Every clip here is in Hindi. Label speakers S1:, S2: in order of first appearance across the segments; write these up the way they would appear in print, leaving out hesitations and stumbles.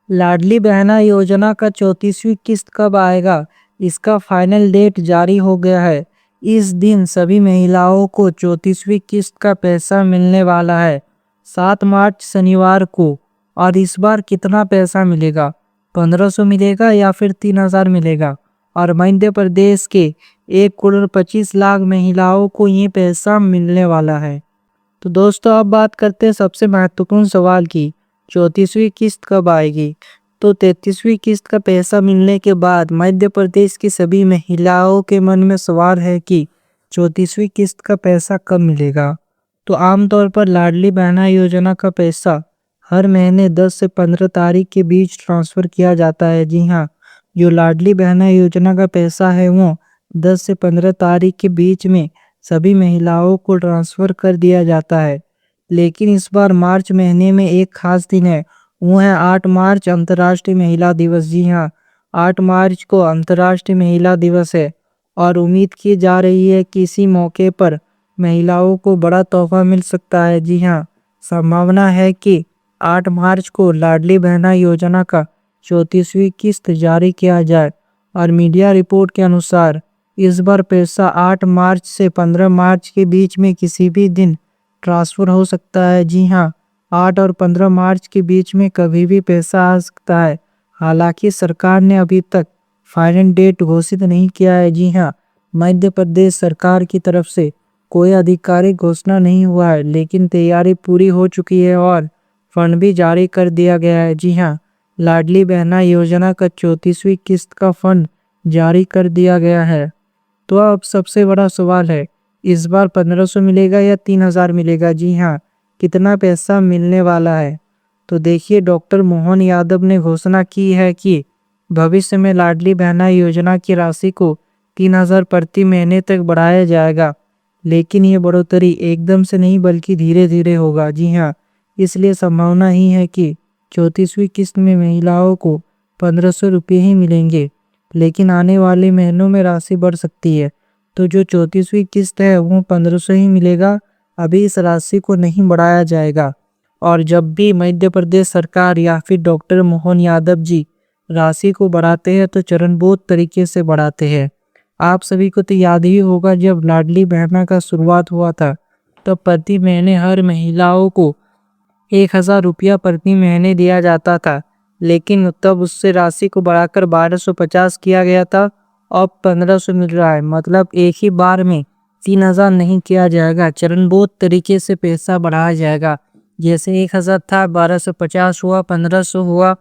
S1: लाडली बहना योजना का 34वीं किस्त कब आएगा? इसका फाइनल डेट जारी हो गया है। इस दिन सभी महिलाओं को 34वीं किस्त का पैसा मिलने वाला है, 7 मार्च शनिवार को। और इस बार कितना पैसा मिलेगा? 1500 मिलेगा या फिर 3000 मिलेगा? और मध्य प्रदेश के 1,25,00,000 महिलाओं को ये पैसा मिलने वाला है। तो दोस्तों, अब बात करते हैं सबसे महत्वपूर्ण सवाल की, 34वीं किस्त कब आएगी? तो 33वीं किस्त का पैसा मिलने के बाद मध्य प्रदेश की सभी महिलाओं के मन में सवाल है कि 34वीं किस्त का पैसा कब मिलेगा। तो आमतौर पर लाडली बहना योजना का पैसा हर महीने 10 से 15 तारीख के बीच ट्रांसफ़र किया जाता है। जी हाँ, जो लाडली बहना योजना का पैसा है वो 10 से 15 तारीख के बीच में सभी महिलाओं को ट्रांसफ़र कर दिया जाता है। लेकिन इस बार मार्च महीने में एक खास दिन है, वो है 8 मार्च अंतर्राष्ट्रीय महिला दिवस। जी हाँ, 8 मार्च को अंतर्राष्ट्रीय महिला दिवस है और उम्मीद की जा रही है कि इसी मौके पर महिलाओं को बड़ा तोहफा मिल सकता है। जी हाँ, संभावना है कि 8 मार्च को लाडली बहना योजना का 34वीं किस्त जारी किया जाए और मीडिया रिपोर्ट के अनुसार इस बार पैसा 8 मार्च से 15 मार्च के बीच में किसी भी दिन ट्रांसफ़र हो सकता है। जी हाँ, 8 और 15 मार्च के बीच में कभी भी पैसा आ सकता है। हालांकि सरकार ने अभी तक फाइनल डेट घोषित नहीं किया है। जी हाँ, मध्य प्रदेश सरकार की तरफ से कोई आधिकारिक घोषणा नहीं हुआ है, लेकिन तैयारी पूरी हो चुकी है और फंड भी जारी कर दिया गया है। जी हाँ, लाडली बहना योजना का 34वीं किस्त का फंड जारी कर दिया गया है। तो अब सबसे बड़ा सवाल है, इस बार 1500 मिलेगा या 3000 मिलेगा? जी हाँ, कितना पैसा मिलने वाला है? तो देखिए, डॉक्टर मोहन यादव ने घोषणा की है कि भविष्य में लाडली बहना योजना की राशि को 3000 प्रति महीने तक बढ़ाया जाएगा। लेकिन ये बढ़ोतरी एकदम से नहीं बल्कि धीरे धीरे होगा। जी हाँ, इसलिए संभावना ही है कि 34वीं किस्त में महिलाओं को 1500 रुपये ही मिलेंगे, लेकिन आने वाले महीनों में राशि बढ़ सकती है। तो जो 34वीं किस्त है वो 1500 ही मिलेगा, अभी इस राशि को नहीं बढ़ाया जाएगा। और जब भी मध्य प्रदेश सरकार या फिर डॉक्टर मोहन यादव जी राशि को बढ़ाते हैं तो चरणबद्ध तरीके से बढ़ाते हैं। आप सभी को तो याद ही होगा, जब लाडली बहना का शुरुआत हुआ था तब प्रति महीने हर महिलाओं को 1000 रुपया प्रति महीने दिया जाता था, लेकिन तब उससे राशि को बढ़ाकर 1250 किया गया था। अब 1500 मिल रहा है, मतलब एक ही बार में 3000 नहीं किया जाएगा, चरणबद्ध तरीके से पैसा बढ़ाया जाएगा। जैसे 1000 था, 1250 हुआ, 1500 हुआ,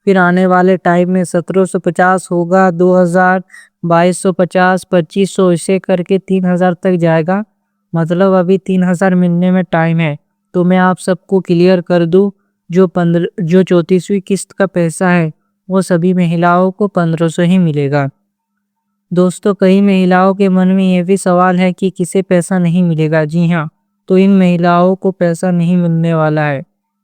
S1: फिर आने वाले टाइम में 1750 होगा, 2000, 2250, 2500, ऐसे करके 3000 तक जाएगा। मतलब अभी 3000 मिलने में टाइम है। तो मैं आप सबको क्लियर कर दूं, जो 34वीं किस्त का पैसा है वो सभी महिलाओं को 1500 ही मिलेगा। दोस्तों, कई महिलाओं के मन में ये भी सवाल है कि किसे पैसा नहीं मिलेगा। जी हाँ, तो इन महिलाओं को पैसा नहीं मिलने वाला है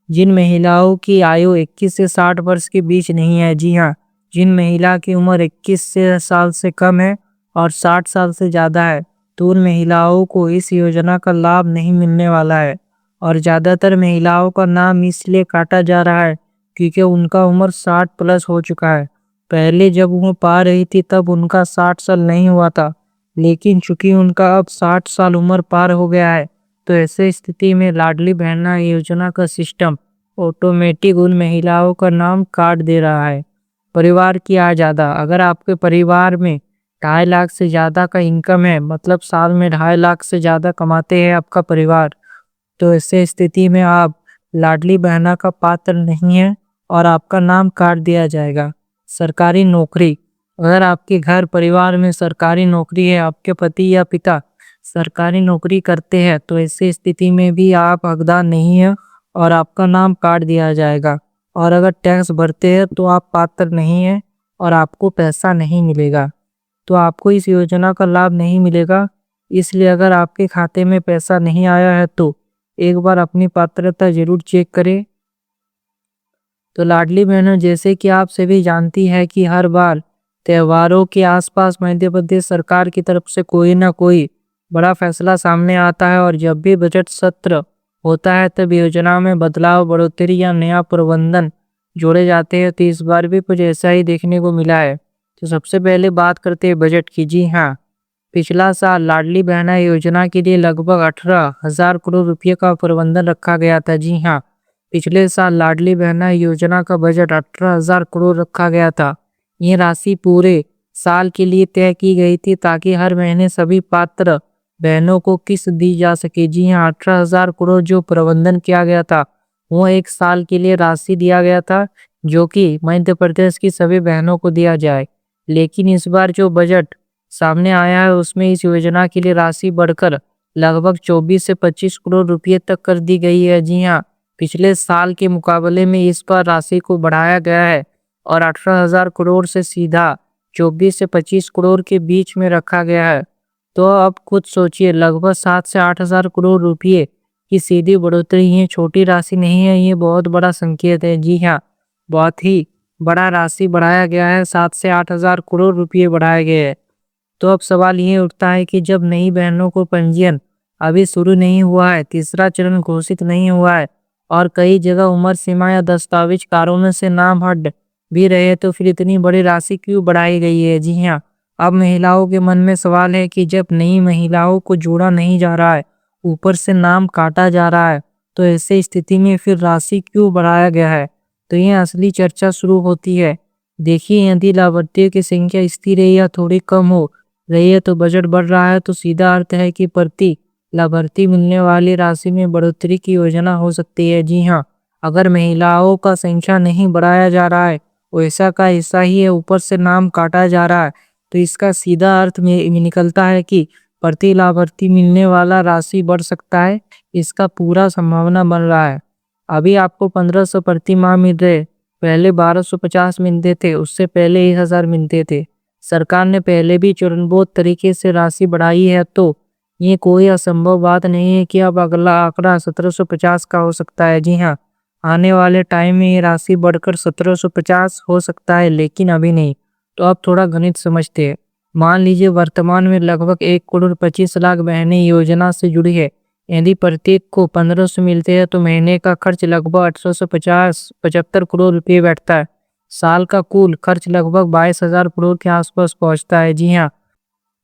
S1: जिन महिलाओं की आयु 21 से 60 वर्ष के बीच नहीं है। जी हाँ, जिन महिला की उम्र 21 साल से कम है और 60 साल से ज़्यादा है, तो उन महिलाओं को इस योजना का लाभ नहीं मिलने वाला है। और ज़्यादातर महिलाओं का नाम इसलिए काटा जा रहा है क्योंकि उनका उम्र 60 प्लस हो चुका है। पहले जब वो पा रही थी तब उनका 60 साल नहीं हुआ था, लेकिन चूंकि उनका अब 60 साल उम्र पार हो गया है, तो ऐसे स्थिति में लाडली बहना योजना का सिस्टम ऑटोमेटिक उन महिलाओं का नाम काट दे रहा है। परिवार की आय ज़्यादा, अगर आपके परिवार में 2.5 लाख से ज़्यादा का इनकम है, मतलब साल में 2.5 लाख से ज़्यादा कमाते हैं आपका परिवार, तो ऐसे स्थिति में आप लाडली बहना का पात्र नहीं है और आपका नाम काट दिया जाएगा। सरकारी नौकरी, अगर आपके घर परिवार में सरकारी नौकरी है, आपके पति या पिता सरकारी नौकरी करते हैं, तो ऐसी स्थिति में भी आप हकदार नहीं है और आपका नाम काट दिया जाएगा। और अगर टैक्स भरते हैं तो आप पात्र नहीं है और आपको पैसा नहीं मिलेगा। तो आपको इस योजना का लाभ नहीं मिलेगा। इसलिए अगर आपके खाते में पैसा नहीं आया है तो एक बार अपनी पात्रता जरूर चेक करें। तो लाडली बहनों, जैसे कि आप सभी जानती है कि हर बार त्योहारों के आसपास मध्य प्रदेश सरकार की तरफ से कोई ना कोई बड़ा फैसला सामने आता है और जब भी बजट सत्र होता है तब योजना में बदलाव, बढ़ोतरी या नया प्रबंधन जोड़े जाते हैं, तो इस बार भी कुछ ऐसा ही देखने को मिला है। तो सबसे पहले बात करते हैं बजट की। जी हाँ, पिछला साल लाडली बहना योजना के लिए लगभग 18,000 करोड़ रुपये का प्रबंधन रखा गया था। जी हाँ, पिछले साल लाडली बहना योजना का बजट 18,000 करोड़ रखा गया था। ये राशि पूरे साल के लिए तय की गई थी ताकि हर महीने सभी पात्र बहनों को किस्त दी जा सके। जी हाँ, 18,000 करोड़ जो प्रबंधन किया गया था वो एक साल के लिए राशि दिया गया था, जो कि मध्य प्रदेश की सभी बहनों को दिया जाए। लेकिन इस बार जो बजट सामने आया है उसमें इस योजना के लिए राशि बढ़कर लगभग 24 से 25 करोड़ रुपये तक कर दी गई है। जी हाँ, पिछले साल के मुकाबले में इस बार राशि को बढ़ाया गया है और 18,000 करोड़ से सीधा 24 से 25 करोड़ के बीच में रखा गया है। तो अब खुद सोचिए, लगभग 7 से 8,000 करोड़ रुपये की सीधी बढ़ोतरी। ये छोटी राशि नहीं है, ये बहुत बड़ा संकेत है। जी हाँ, बहुत ही बड़ा राशि बढ़ाया गया है, 7 से 8,000 करोड़ रुपये बढ़ाए गए हैं। तो अब सवाल ये उठता है कि जब नई बहनों को पंजीयन अभी शुरू नहीं हुआ है, तीसरा चरण घोषित नहीं हुआ है और कई जगह उम्र सीमा या दस्तावेज कारणों से नाम हट भी रहे हैं, तो फिर इतनी बड़ी राशि क्यों बढ़ाई गई है। जी हाँ, अब महिलाओं के मन में सवाल है कि जब नई महिलाओं को जोड़ा नहीं जा रहा है, ऊपर से नाम काटा जा रहा है, तो ऐसे स्थिति में फिर राशि क्यों बढ़ाया गया है। तो ये असली चर्चा शुरू होती है। देखिए, यदि लाभार्थियों की संख्या स्थिर है या थोड़ी कम हो रही है तो बजट बढ़ रहा है, तो सीधा अर्थ है कि प्रति लाभार्थी मिलने वाली राशि में बढ़ोतरी की योजना हो सकती है। जी हाँ, अगर महिलाओं का संख्या नहीं बढ़ाया जा रहा है, वैसा का ऐसा ही है, ऊपर से नाम काटा जा रहा है, तो इसका सीधा अर्थ में निकलता है कि प्रति लाभार्थी मिलने वाला राशि बढ़ सकता है। इसका पूरा संभावना बन रहा है। अभी आपको 1500 प्रति माह मिल रहे, पहले 1250 मिलते थे, उससे पहले 1000 मिलते थे। सरकार ने पहले भी चरणबद्ध तरीके से राशि बढ़ाई है, तो ये कोई असंभव बात नहीं है कि अब अगला आंकड़ा 1750 का हो सकता है। जी हाँ, आने वाले टाइम में ये राशि बढ़कर 1750 हो सकता है, लेकिन अभी नहीं। तो अब थोड़ा गणित समझते हैं। मान लीजिए वर्तमान में लगभग 1,25,00,000 बहनें योजना से जुड़ी है। यदि प्रत्येक को 1500 मिलते हैं तो महीने का खर्च लगभग 1850-75 करोड़ रुपये बैठता है। साल का कुल खर्च लगभग 22,000 करोड़ के आसपास पहुंचता है। जी हाँ,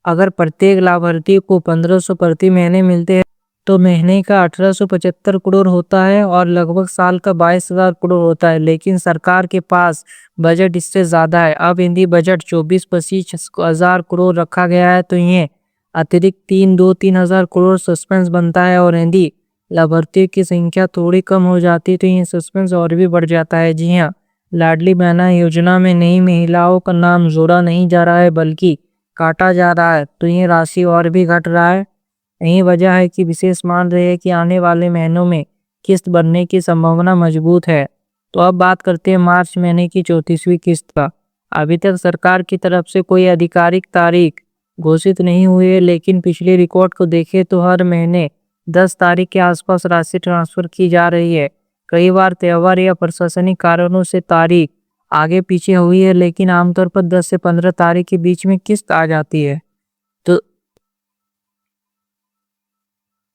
S1: अगर प्रत्येक लाभार्थी को 1500 प्रति महीने मिलते हैं तो महीने का 1875 करोड़ होता है और लगभग साल का 22,000 करोड़ होता है। लेकिन सरकार के पास बजट इससे ज़्यादा है। अब यदि बजट 24-25 हज़ार करोड़ रखा गया है तो ये अतिरिक्त 3,000 करोड़ सस्पेंस बनता है और यदि लाभार्थियों की संख्या थोड़ी कम हो जाती है तो ये सस्पेंस और भी बढ़ जाता है। जी हाँ, लाडली बहना योजना में नई महिलाओं का नाम जोड़ा नहीं जा रहा है बल्कि काटा जा रहा है, तो ये राशि और भी घट रहा है। यही वजह है कि विशेष मान रहे हैं कि आने वाले महीनों में किस्त बढ़ने की संभावना मजबूत है। तो अब बात करते हैं मार्च महीने की 34वीं किस्त का। अभी तक सरकार की तरफ से कोई आधिकारिक तारीख घोषित नहीं हुई है, लेकिन पिछले रिकॉर्ड को देखें तो हर महीने 10 तारीख के आसपास राशि ट्रांसफर की जा रही है। कई बार त्योहार या प्रशासनिक कारणों से तारीख आगे पीछे हुई है, लेकिन आमतौर पर 10 से 15 तारीख के बीच में किस्त आ जाती है।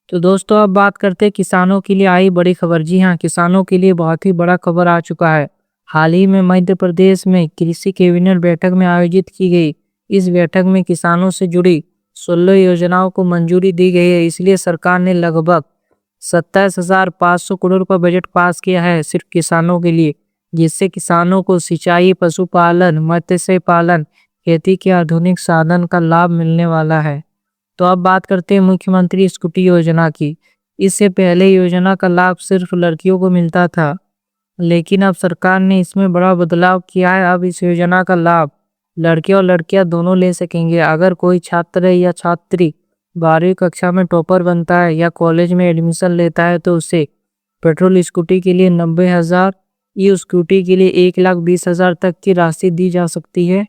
S1: तो दोस्तों अब बात करते हैं किसानों के लिए आई बड़ी खबर। जी हाँ, किसानों के लिए बहुत ही बड़ा खबर आ चुका है। हाल ही में मध्य प्रदेश में कृषि कैबिनेट बैठक में आयोजित की गई इस बैठक में किसानों से जुड़ी 16 योजनाओं को मंजूरी दी गई है। इसलिए सरकार ने लगभग 27,500 करोड़ का बजट पास किया है सिर्फ किसानों के लिए, जिससे किसानों को सिंचाई, पशुपालन, मत्स्य पालन, खेती के आधुनिक साधन का लाभ मिलने वाला है। तो अब बात करते हैं मुख्यमंत्री स्कूटी योजना की। इससे पहले योजना का लाभ सिर्फ लड़कियों को मिलता था, लेकिन अब सरकार ने इसमें बड़ा बदलाव किया है। अब इस योजना का लाभ लड़के और लड़कियां दोनों ले सकेंगे। अगर कोई छात्र या छात्री 12वीं कक्षा में टॉपर बनता है या कॉलेज में एडमिशन लेता है तो उसे पेट्रोल स्कूटी के लिए 90,000, ई स्कूटी के लिए 1,20,000 तक की राशि दी जा सकती है।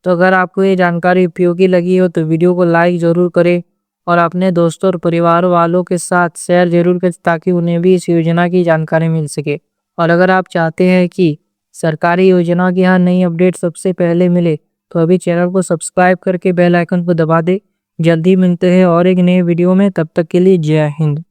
S1: तो अगर आपको ये जानकारी उपयोगी लगी हो तो वीडियो को लाइक ज़रूर करें और अपने दोस्तों और परिवार वालों के साथ शेयर जरूर करें ताकि उन्हें भी इस योजना की जानकारी मिल सके। और अगर आप चाहते हैं कि सरकारी योजना की हर नई अपडेट सबसे पहले मिले तो अभी चैनल को सब्सक्राइब करके बेल आइकन को दबा दें। जल्दी मिलते हैं और एक नए वीडियो में, तब तक के लिए जय हिंद।